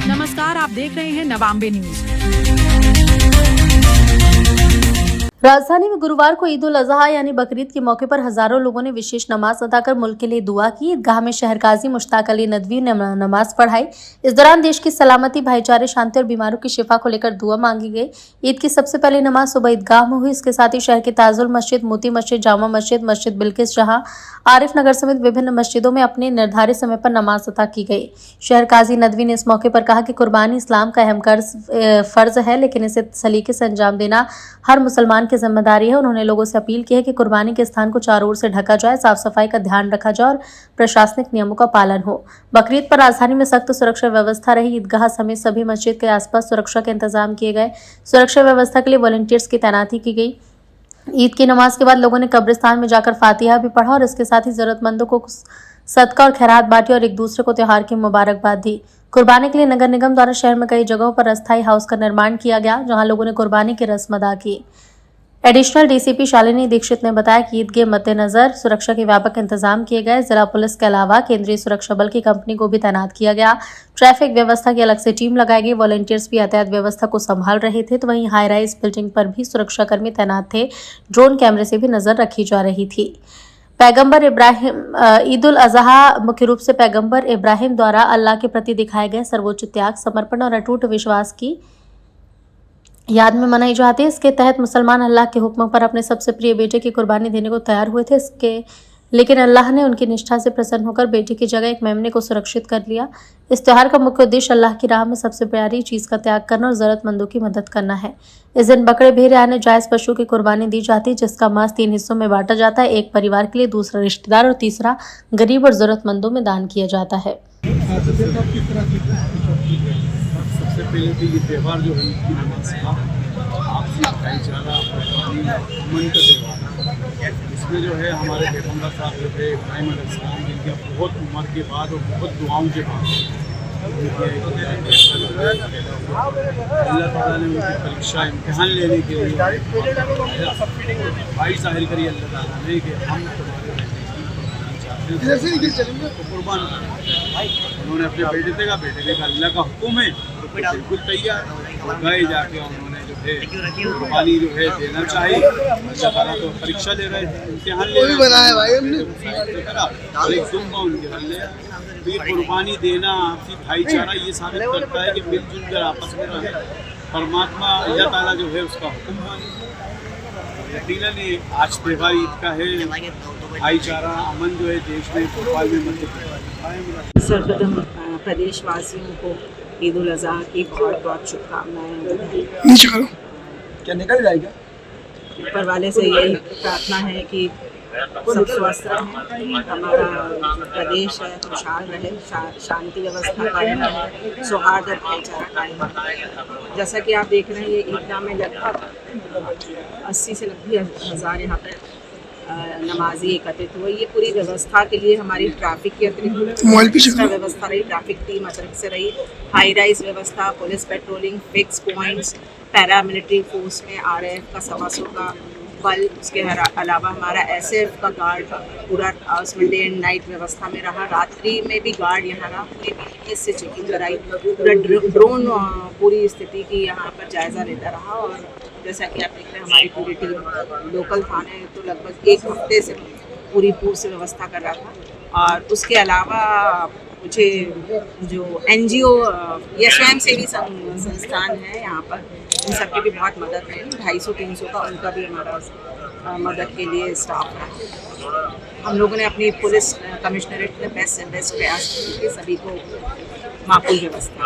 नमस्कार, आप देख रहे हैं नवांबे न्यूज। राजधानी में गुरुवार को ईद उल अजहा यानी बकरीद के मौके पर हजारों लोगों ने विशेष नमाज अदा कर मुल्क के लिए दुआ की। ईदगाह में शहर काजी मुश्ताक अली नदवी ने नमाज पढ़ाई। इस दौरान देश की सलामती, भाईचारे, शांति और बीमारों की शिफा को लेकर दुआ मांगी गई। ईद की सबसे पहली नमाज सुबह ईदगाह में हुई। इसके साथ ही शहर की ताजुल मस्जिद, मोती मस्जिद, जामा मस्जिद, मस्जिद बिल्किस जहां, आरिफ नगर समेत विभिन्न मस्जिदों में अपने निर्धारित समय पर नमाज अदा की गई। शहर काजी नदवी ने इस मौके पर कहा कि कुर्बानी इस्लाम का अहम फर्ज है, लेकिन इसे सलीके से अंजाम देना हर मुसलमान की जिम्मेदारी है। उन्होंने लोगों से अपील की है कि कुर्बानी के स्थान को चारों ओर से ढका जाए, साफ सफाई का ध्यान रखा जाए और प्रशासनिक नियमों का पालन हो। बकरीद पर राजधानी में सख्त सुरक्षा व्यवस्था रही। ईदगाह समेत सभी मस्जिद के आसपास सुरक्षा के इंतजाम किए गए। सुरक्षा व्यवस्था के लिए वॉलंटियर्स की तैनाती की गई। ईद की नमाज के बाद लोगों ने कब्रिस्तान में जाकर फातिहा भी पढ़ा और इसके साथ ही जरूरतमंदों को सदका और खैरात बांटी और एक दूसरे को त्योहार की मुबारकबाद दी। कुर्बानी के लिए नगर निगम द्वारा शहर में कई जगहों पर अस्थायी हाउस का निर्माण किया गया, जहां लोगों ने कुर्बानी की रस्म अदा की। एडिशनल डीसीपी शालिनी दीक्षित ने बताया कि ईद के मद्देनजर सुरक्षा के व्यापक इंतजाम किए गए। जिला पुलिस के अलावा केंद्रीय सुरक्षा बल की कंपनी को भी तैनात किया गया। ट्रैफिक व्यवस्था की अलग से टीम लगाई गई। वॉलंटियर्स भी यातायात व्यवस्था को संभाल रहे थे, तो वहीं हाई राइज बिल्डिंग पर भी सुरक्षाकर्मी तैनात थे। ड्रोन कैमरे से भी नजर रखी जा रही थी। पैगंबर इब्राहिम ईद उल अजहा मुख्य रूप से पैगंबर इब्राहिम द्वारा अल्लाह के प्रति दिखाए गए सर्वोच्च त्याग, समर्पण और अटूट विश्वास की याद में मनाई जाती है। इसके तहत मुसलमान अल्लाह के हुक्म पर अपने सबसे प्रिय बेटे की कुर्बानी देने को तैयार हुए थे। लेकिन अल्लाह ने उनकी निष्ठा से प्रसन्न होकर बेटे की जगह एक मेमने को सुरक्षित कर लिया। इस त्योहार का मुख्य उद्देश्य अल्लाह की राह में सबसे प्यारी चीज का त्याग करना और जरूरतमंदों की मदद करना है। इस दिन बकरे, भेड़ यानी जायज पशु की कुर्बानी दी जाती है, जिसका मांस 3 हिस्सों में बांटा जाता है। एक परिवार के लिए, दूसरा रिश्तेदार और तीसरा गरीब और जरूरतमंदों में दान किया जाता है। सबसे पहले तो ये त्यौहार जो है ईद की नमाज का आपसी भाईचारा, अमन का त्यौहार है। इसमें जो है हमारे पैगंबर साहब जो है इब्राहिम अलैहिस्सलाम, जिनके बहुत उम्र के बाद और बहुत दुआओं के बाद अल्लाह ताला ने उनकी परीक्षा, इम्तिहान लेने के लिए भाई जाहिर करी अल्लाह ताला ने कि हम तो कुर्बान। उन्होंने अपने बेटे का अल्लाह का हुक्म है तो बिल्कुल तैयार गए। जाके उन्होंने जो है कुर्बानी जो है देना चाहिए। अल्लाह ताला तो परीक्षा ले रहे थे, इम्तिहान ले रहे और एक जुम्मा उनके हल लिया। तो ये कुर्बानी देना, आपसी भाईचारा ये साबित करता है कि मिलजुल कर आपस में रहे। परमात्मा अल्लाह ताला जो है उसका हुक्म माने। यकीनन आज त्यौहार ईद का है। भाईचारा, अमन जो है देश में, भोपाल में, मध्य प्रदेश सर्वप्रथम प्रदेशवासियों को ईद उल अजहा की बहुत बहुत शुभकामनाएं। क्या निकल जाएगा? ऊपर वाले से यही प्रार्थना है कि सब स्वस्थ रहें, हमारा प्रदेश है खुशहाल रहे, शांति व्यवस्था कायम रहे, सौहार्द और भाईचारा कायम रहे। जैसा कि आप देख रहे हैं, ये ईदगाह में लगभग 80 से 90 हज़ार यहाँ पर नमाजी एकत्रित हुए। ये पूरी व्यवस्था के लिए हमारी ट्रैफिक की अतिरिक्त व्यवस्था रही, ट्रैफिक टीम अतिरिक्त से रही, हाई राइज व्यवस्था, police patrolling, fix points, paramilitary force में RAF का 125 का बल, उसके अलावा हमारा SF का गार्ड पूरा उसमें डे एंड नाइट व्यवस्था में रहा। रात्रि में भी गार्ड यहाँ रहा, पूरी BTS से चेकिंग कराई, पूरा ड्रोन पूरी स्थिति की यहाँ पर जायज़ा लेता रहा। और जैसा कि आप देख रहे हैं, हमारी पूरी टीम लोकल थाने तो लगभग 1 हफ्ते से पूरी से व्यवस्था कर रहा था। और उसके अलावा मुझे जो NGO या स्वयं सेवी संस्थान है यहाँ पर, इन सबकी भी बहुत मदद है। 250-300 का उनका भी हमारा मदद के लिए स्टाफ है। हम लोगों ने अपनी पुलिस कमिश्नरेट में बेस्ट से बेस्ट प्रयास किए, सभी को माकूल व्यवस्था।